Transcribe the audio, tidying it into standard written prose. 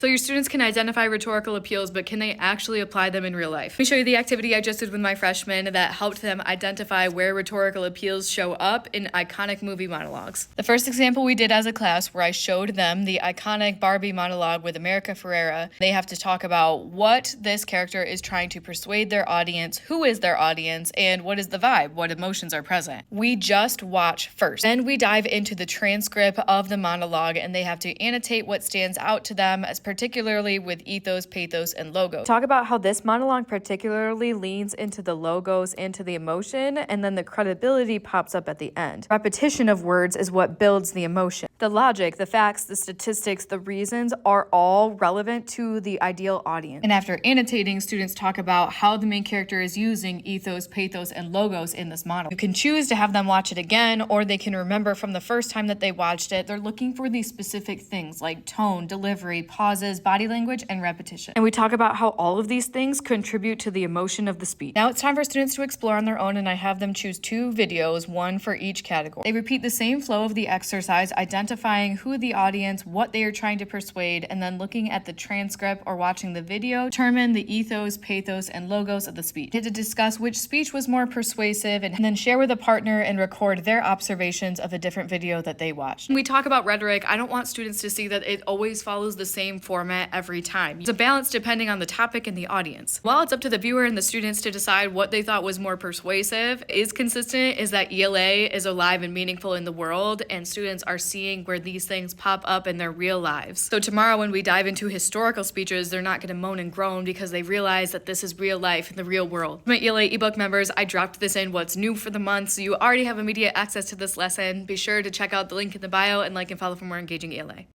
So your students can identify rhetorical appeals, but can they actually apply them in real life? Let me show you the activity I just did with my freshmen that helped them identify where rhetorical appeals show up in iconic movie monologues. The first example we did as a class where I showed them the iconic Barbie monologue with America Ferrera. They have to talk about what this character is trying to persuade their audience, who is their audience, and what is the vibe, what emotions are present. We just watch first. Then we dive into the transcript of the monologue and they have to annotate what stands out to them, as particularly with ethos, pathos, and logos. Talk about how this monologue particularly leans into the logos and to the emotion, and then the credibility pops up at the end. Repetition of words is what builds the emotion. The logic, the facts, the statistics, the reasons are all relevant to the ideal audience. And after annotating, students talk about how the main character is using ethos, pathos, and logos in this monologue. You can choose to have them watch it again, or they can remember from the first time that they watched it. They're looking for these specific things like tone, delivery, pauses, body language, and repetition. And we talk about how all of these things contribute to the emotion of the speech. Now it's time for students to explore on their own, and I have them choose 2 videos, one for each category. They repeat the same flow of the exercise, identifying who the audience, what they are trying to persuade, and then looking at the transcript or watching the video, determine the ethos, pathos, and logos of the speech. They had to discuss which speech was more persuasive, and then share with a partner and record their observations of a different video that they watched. When we talk about rhetoric, I don't want students to see that it always follows the same format every time. It's a balance depending on the topic and the audience. While it's up to the viewer and the students to decide what they thought was more persuasive, is consistent is that ELA is alive and meaningful in the world, and students are seeing where these things pop up in their real lives. So tomorrow when we dive into historical speeches, they're not going to moan and groan because they realize that this is real life in the real world. My ELA ebook members, I dropped this in what's new for the month, so you already have immediate access to this lesson. Be sure to check out the link in the bio and like and follow for more engaging ELA.